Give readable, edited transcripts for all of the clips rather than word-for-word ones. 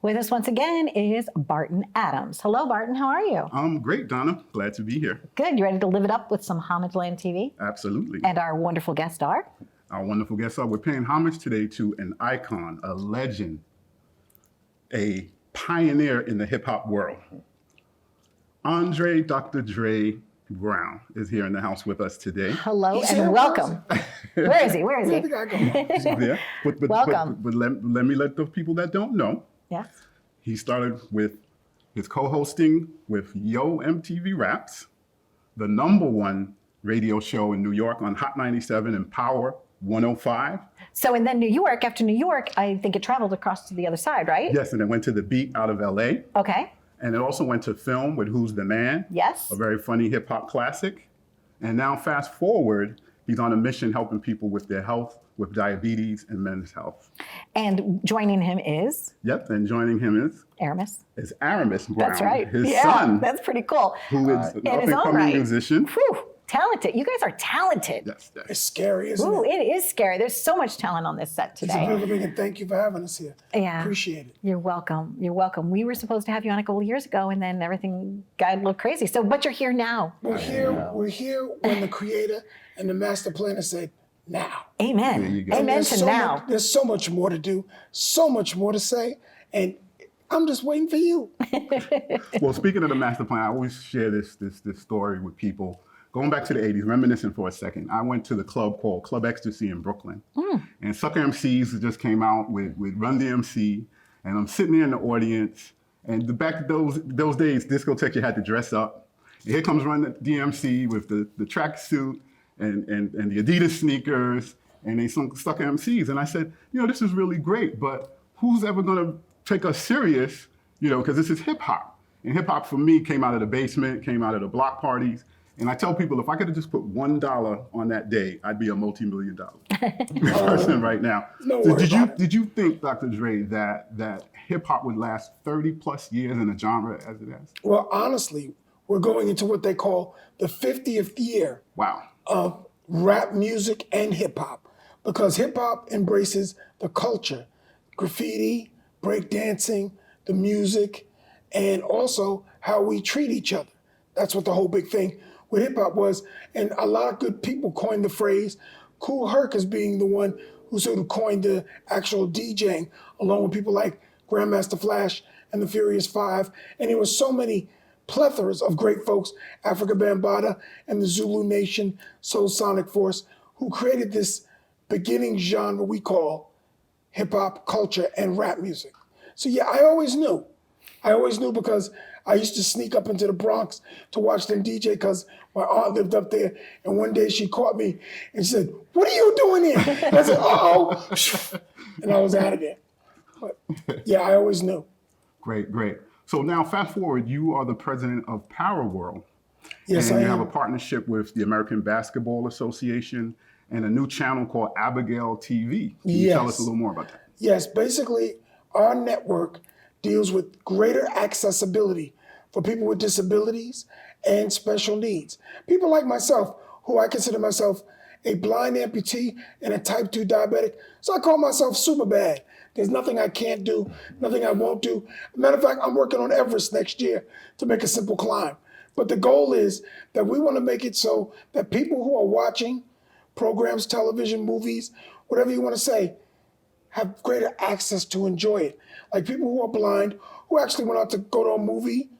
With us once again is Barton Adams. Hello, Barton. How are you? I'm great, Donna. Glad to be here. Good. You ready to live it up with some Homage Land TV? Absolutely. And our wonderful guest star? Our wonderful guest star. We're paying homage today to an icon, a legend, a pioneer in the hip-hop world. Dr. Dré Brown is here in the house with us today. Hello and welcome. Where is he? Where is he? Yeah. Welcome. But let me let the people that don't know. Yes. He started with his co-hosting with Yo MTV Raps, the #1 radio show in New York on Hot 97 and Power 105. So, and then New York, after New York, I think it traveled across to the other side, right? Yes, and it went to The Beat out of LA. Okay. And it also went to film with Who's the Man? Yes. A very funny hip hop classic. And now fast forward, he's on a mission helping people with their health, with diabetes and men's health. And joining him is? Yep, and joining him is? Arahmus. Is Arahmus Brown. That's right. His yeah, son. That's pretty cool. Who is an up-and-coming musician. Whew, talented. You guys are talented. Yes, it's scary, isn't Ooh, it? it is scary. There's so much talent on this set today. It's a privilege, and thank you for having us here. Yeah. Appreciate it. You're welcome. You're welcome. We were supposed to have you on a couple of years ago, and then everything got a little crazy. So, but you're here now. We're here when the creator and the master planner said, now. Amen. There you go. Amen to now. There's so much more to do, so much more to say, and I'm just waiting for you. Well, speaking of the master plan, I always share this story with people. Going back to the 80s, reminiscing for a second, I went to the club called Club Ecstasy in Brooklyn. And Sucker MCs just came out with Run DMC, and I'm sitting there in the audience, and back those days, discotheque, you had to dress up. And here comes Run DMC with the tracksuit and the Adidas sneakers, and they sung Sucker MCs. And I said, this is really great, but who's ever gonna take us serious, because this is hip hop. And hip hop for me came out of the basement, came out of the block parties. And I tell people, if I could have just put $1 on that day, I'd be a multi-million-dollar person right now. No So worry did you think, Dr. Dré, that hip hop would last 30 plus years in a genre as it has? Well, honestly, we're going into what they call the 50th year Wow. of rap music and hip hop, because hip hop embraces the culture, graffiti, breakdancing, the music, and also how we treat each other. That's what the whole big thing with hip hop was. And a lot of good people coined the phrase, Kool Herc as being the one who sort of coined the actual DJing, along with people like Grandmaster Flash and the Furious Five. And there was so many plethoras of great folks, Africa Bambaataa and the Zulu Nation, Soul Sonic Force, who created this beginning genre we call hip hop culture and rap music. So yeah, I always knew because I used to sneak up into the Bronx to watch them DJ because my aunt lived up there. And one day she caught me and she said, "What are you doing here?" And I said, "Uh-oh." And I was out of there. But yeah, I always knew. Great. So now fast forward, you are the president of Power World. Yes, and I you am. have a partnership with the American Basketball Association and a new channel called Abigail TV. Can you tell us a little more about that? Yes, basically our network deals with greater accessibility for people with disabilities and special needs. People like myself, who I consider myself a blind amputee and a type 2 diabetic. So I call myself super bad. There's nothing I can't do, nothing I won't do. Matter of fact, I'm working on Everest next year to make a simple climb. But the goal is that we want to make it so that people who are watching programs, television, movies, whatever you want to say, have greater access to enjoy it. Like people who are blind, who actually went out to go to a movie,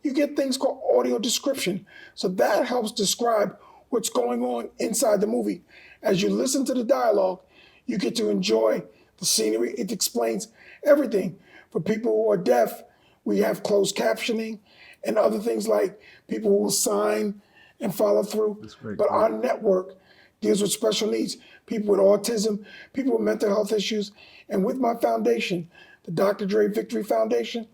you get things called audio description. So that helps describe what's going on inside the movie. As you listen to the dialogue, you get to enjoy the scenery. It explains everything. For people who are deaf, we have closed captioning and other things like people who will sign and follow through. That's great. But our network deals with special needs, people with autism, people with mental health issues. And with my foundation, the Dr. Dré Victory Foundation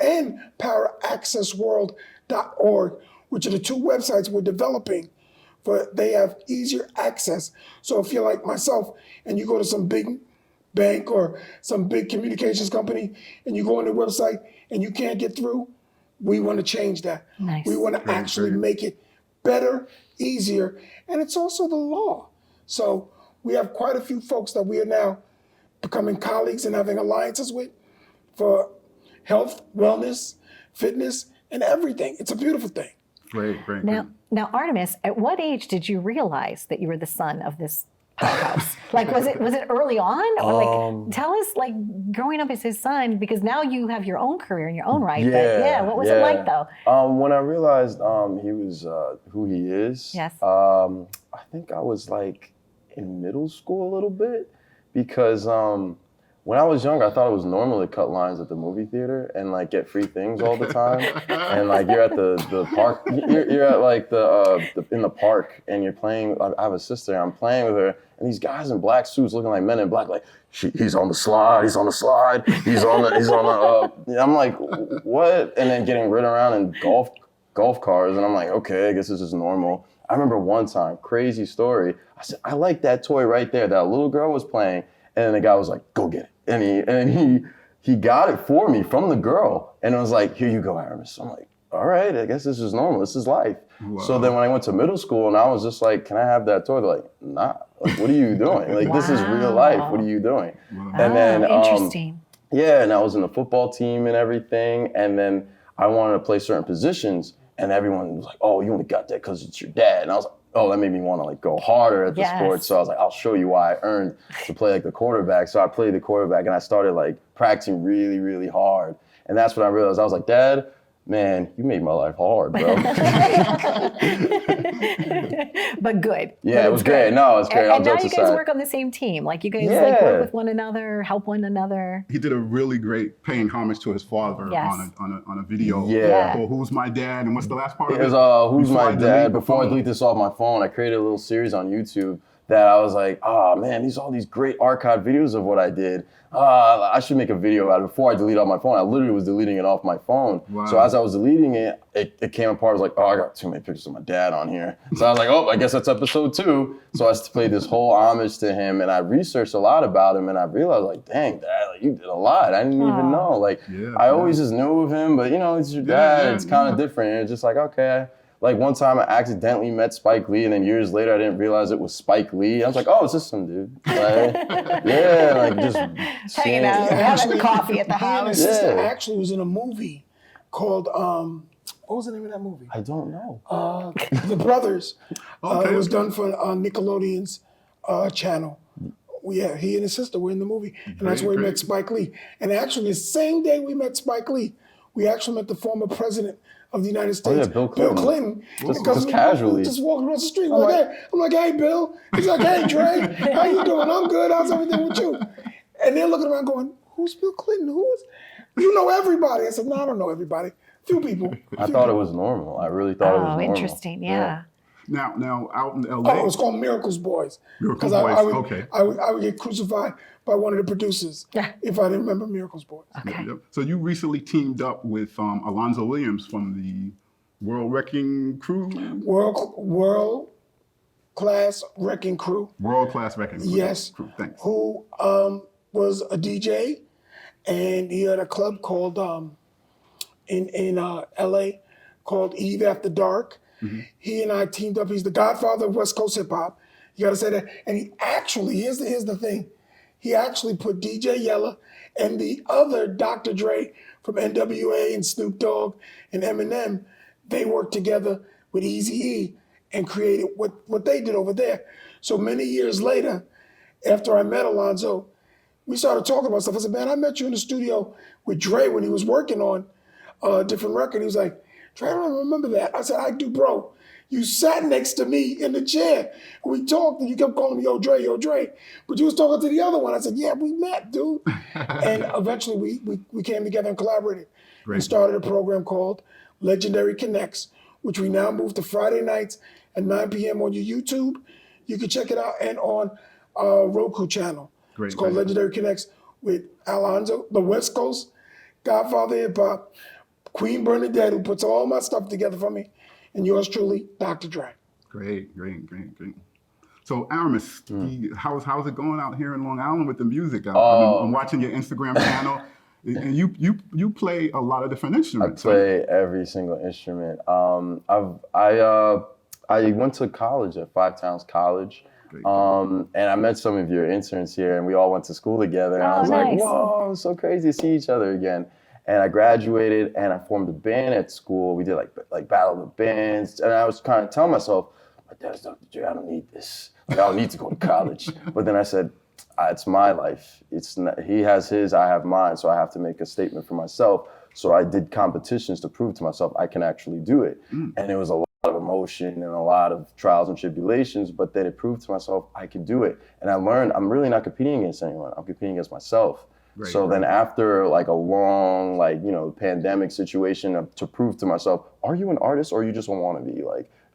and PowerAccessWorld.org, which are the two websites we're developing, they have easier access. So if you're like myself and you go to some big bank or some big communications company and you go on their website and you can't get through, we want to change that. Nice. We want to actually make it better, easier, and it's also the law. So we have quite a few folks that we are now becoming colleagues and having alliances with for health, wellness, fitness, and everything. It's a beautiful thing. Great, great. Now, Artemis, at what age did you realize that you were the son of this powerhouse? Like, was it early on? Or like, tell us, like, growing up as his son, because now you have your own career in your own right. Yeah, but what was it like though? When I realized he was who he is, Yes. I think I was like in middle school a little bit, because when I was younger, I thought it was normal to cut lines at the movie theater and like get free things all the time. And like you're at the park, you're at like in the park and you're playing. I have a sister, and I'm playing with her, and these guys in black suits looking like men in black, like he's on the slide, he's on the slide, he's on the. I'm like, what? And then getting ridden around in golf cars, and I'm like, okay, I guess this is normal. I remember one time, crazy story. I said, I like that toy right there that little girl was playing. And then the guy was like, go get it. And he got it for me from the girl. And it was like, here you go, Arahmus. I'm like, all right, I guess this is normal. This is life. Wow. So then when I went to middle school and I was just like, can I have that toy? They're like, nah, like, what are you doing? Like, this is real life. What are you doing? Wow. And then, interesting. Yeah, and I was in the football team and everything. And then I wanted to play certain positions. And everyone was like, oh, you only got that because it's your dad. And I was like, oh, that made me want to like go harder at the sport. So I was like, I'll show you why I earned to play like the quarterback. So I played the quarterback and I started like practicing really, really hard. And that's when I realized, I was like, Dad, man, you made my life hard, bro. But good. Yeah, it was great. No, it was great. And now you guys work on the same team. Like you guys like work with one another, help one another. He did a really great paying homage to his father on a video called Who's My Dad? And what's the last part of it? It was Who's My Dad? Before I delete this off my phone, I created a little series on YouTube that I was like, oh man, all these great archived videos of what I did. I should make a video out of it. Before I delete off my phone, I literally was deleting it off my phone. Wow. So as I was deleting it, it came apart. I was like, oh, I got too many pictures of my dad on here. So I was like, oh, I guess that's episode 2. So I played this whole homage to him, and I researched a lot about him, and I realized, like, dang, Dad, like, you did a lot. I didn't even know. Like, I always just knew of him, but, you know, it's your dad. It's kind of different. And it's just like, okay. Like one time I accidentally met Spike Lee, and then years later I didn't realize it was Spike Lee. I was like, oh, it's just some dude. Like, yeah, like just hanging out, having coffee at the house. And his sister actually was in a movie called, what was the name of that movie? I don't know. The Brothers. It was done for Nickelodeon's channel. Yeah, he and his sister were in the movie, and that's where we met Spike Lee. And actually, the same day we met Spike Lee, we actually met the former president of the United States, Bill Clinton. Just casually. Just walking across the street. I'm like, hey, Bill. He's like, hey, Dré, how you doing? I'm good. How's everything with you? And they're looking around going, who's Bill Clinton? Who is? You know everybody. I said, no, I don't know everybody. Few people. I thought it was normal. I really thought it was normal. Oh, interesting. Yeah. Now out in LA. Oh, it's called Miracles Boys. Miracles Boys. I would get crucified by one of the producers if I didn't remember Miracles Boys. Okay. Yep. So you recently teamed up with Alonzo Williams from the World Wrecking Crew. World Class Wrecking Crew. World Class Wrecking Crew. Yes. Thanks. Who was a DJ, and he had a club called in LA called Eve After Dark. Mm-hmm. He and I teamed up. He's the godfather of West Coast hip hop. You got to say that. And he actually, here's the thing. He actually put DJ Yella and the other Dr. Dré from NWA and Snoop Dogg and Eminem. They worked together with Eazy-E and created what they did over there. So many years later, after I met Alonzo, we started talking about stuff. I said, man, I met you in the studio with Dré when he was working on a different record. He was like, Dré, I don't remember that. I said, I do, bro. You sat next to me in the chair, and we talked, and you kept calling me, yo, Dré. But you was talking to the other one. I said, yeah, we met, dude. And eventually we came together and collaborated. Great. We started a program called Legendary Connects, which we now moved to Friday nights at 9 p.m. on your YouTube. You can check it out, and on Roku channel. Great, it's called Legendary Connects with Alonzo, the West Coast Godfather Hip Hop, Queen Bernadette, who puts all my stuff together for me, and yours truly, Dr. Dré. Great. So Arahmus, how's it going out here in Long Island with the music? I'm watching your Instagram channel, and you play a lot of different instruments. I play every single instrument. I went to college at Five Towns College. And I met some of your interns here, and we all went to school together. And I was like, whoa, it's so crazy to see each other again. And I graduated and I formed a band at school. We did like Battle of the Bands. And I was kind of telling myself, my dad's Dr. Dré, I don't need this. Like, I don't need to go to college. But then I said, it's my life. It's not, he has his, I have mine. So I have to make a statement for myself. So I did competitions to prove to myself I can actually do it. And it was a lot of emotion and a lot of trials and tribulations, but then it proved to myself I could do it. And I learned I'm really not competing against anyone. I'm competing against myself. Right, so then after like a long, pandemic situation to prove to myself, are you an artist or you just want to be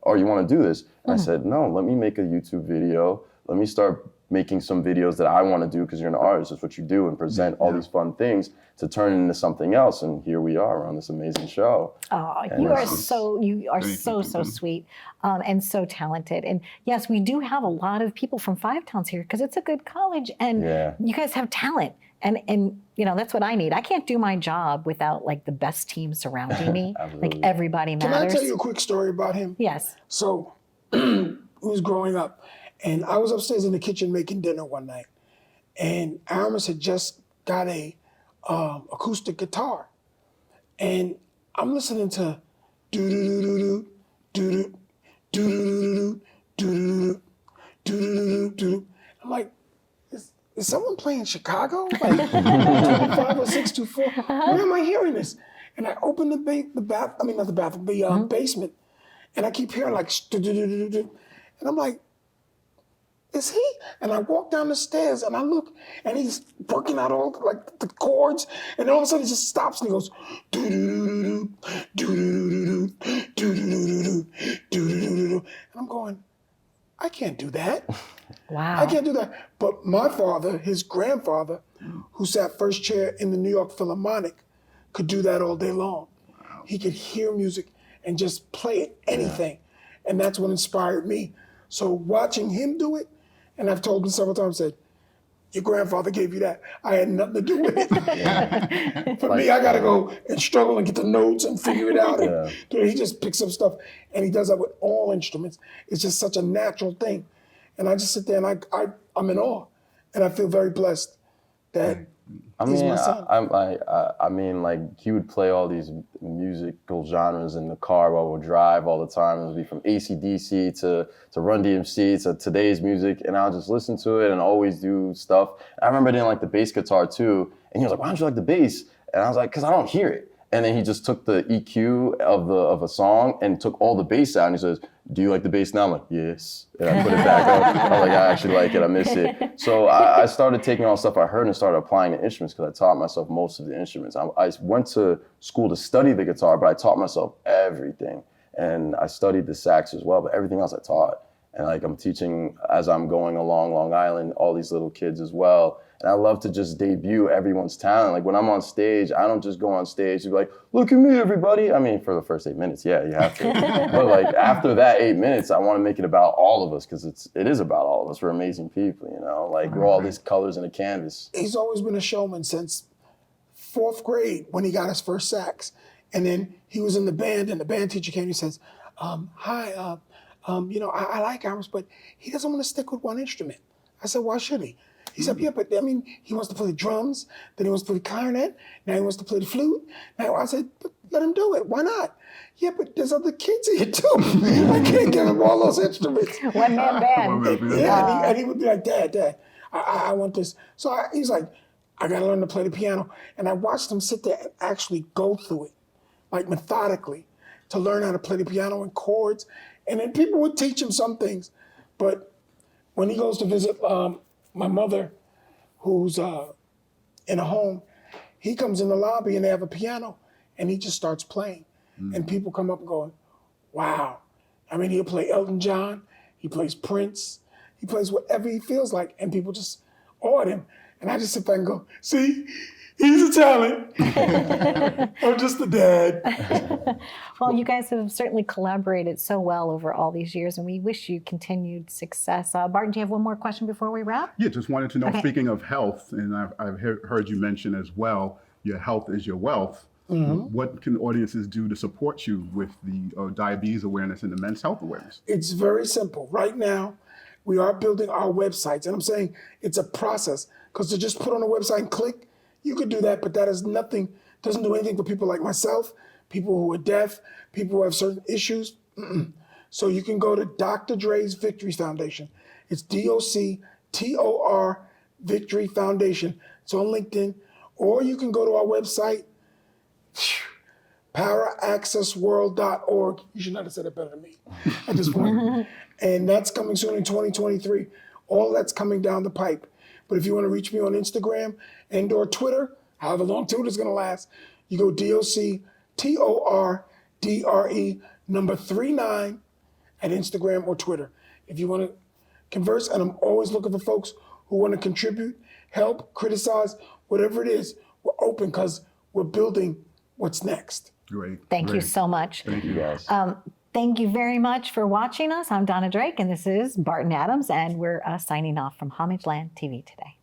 or you want to do this? And I said, no, let me make a YouTube video. Let me start making some videos that I want to do because you're an artist. That's what you do, and present all these fun things to turn into something else. And here we are on this amazing show. Oh, you are so sweet and so talented. And yes, we do have a lot of people from Five Towns here because it's a good college, and you guys have talent. And that's what I need. I can't do my job without like the best team surrounding me. Like everybody matters. Can I tell you a quick story about him? Yes. So he was growing up, and I was upstairs in the kitchen making dinner one night, and Arahmus had just got a acoustic guitar, and I'm listening to do do do do do do do do do do. I'm like, is someone playing Chicago? Like 25 or 624? Where am I hearing this? And I open the basement, and I keep hearing like, and I'm like, is he? And I walk down the stairs and I look, and he's working out all like the chords, and all of a sudden he just stops and he goes, do do do do do do do do do, and I'm going, I can't do that. Wow. I can't do that. But my father, his grandfather, who sat first chair in the New York Philharmonic, could do that all day long. Wow. He could hear music and just play anything. Yeah. And that's what inspired me. So watching him do it, and I've told him several times, said, your grandfather gave you that. I had nothing to do with it. For me, I got to go and struggle and get the notes and figure it out. And he just picks up stuff, and he does that with all instruments. It's just such a natural thing. And I just sit there and I'm in awe. And I feel very blessed that he's my son. He would play all these musical genres in the car while we drive all the time. It would be from AC/DC to Run DMC to today's music. And I'll just listen to it and always do stuff. I remember I didn't like the bass guitar too. And he was like, why don't you like the bass? And I was like, because I don't hear it. And then he just took the EQ of a song and took all the bass out, and he says, do you like the bass now? I'm like, yes. And I put it back up. I was like, I actually like it. I miss it. So I started taking all the stuff I heard and started applying the instruments because I taught myself most of the instruments. I went to school to study the guitar, but I taught myself everything. And I studied the sax as well, but everything else I taught. And I'm teaching as I'm going along Long Island, all these little kids as well. And I love to just debut everyone's talent. When I'm on stage, I don't just go on stage and be like, look at me, everybody. I mean, for the first 8 minutes, yeah, you have to. But after that 8 minutes, I want to make it about all of us because it is about all of us. We're amazing people, we're all these colors in a canvas. He's always been a showman since 4th grade when he got his first sax. And then he was in the band, and the band teacher came and he says, hi, I like Arahmus, but he doesn't want to stick with one instrument. I said, why should he? He said, yeah, but he wants to play the drums, then he wants to play the clarinet, now he wants to play the flute. Now I said, but let him do it, why not? Yeah, but there's other kids here too. I can't give him all those instruments. One-man band. Yeah, and he would be like, Dad, I want this. So he's like, I gotta learn to play the piano. And I watched him sit there and actually go through it, methodically, to learn how to play the piano and chords. And then people would teach him some things. But when he goes to visit my mother, who's in a home, he comes in the lobby and they have a piano, and he just starts playing. And people come up and going, wow. He'll play Elton John, he plays Prince, he plays whatever he feels like, and people just awed him. And I just sit back and go, see, he's a talent. I'm just a dad. Well, you guys have certainly collaborated so well over all these years, and we wish you continued success. Barton, do you have one more question before we wrap? Yeah, just wanted to know, speaking of health, and I've heard you mention as well, your health is your wealth. What can audiences do to support you with the diabetes awareness and the men's health awareness? It's very simple. Right now, we are building our websites, and I'm saying it's a process, because to just put on a website and click, you could do that, but that has nothing Doesn't do anything for people like myself, people who are deaf, people who have certain issues. So you can go to Dr. Dre's Victory Foundation. It's DOCTOR Victory Foundation. It's on LinkedIn. Or you can go to our website, paraaccessworld.org. You should not have said it better than me at this point. And that's coming soon in 2023. All that's coming down the pipe. But if you want to reach me on Instagram and or Twitter, however long Twitter's going to last, you go DOCTORDRE39 at Instagram or Twitter. If you want to converse, and I'm always looking for folks who want to contribute, help, criticize, whatever it is, we're open because we're building what's next. Great. Thank you so much. Thank you, guys. Thank you very much for watching us. I'm Donna Drake, and this is Barton Adams, and we're signing off from Homage Land TV today.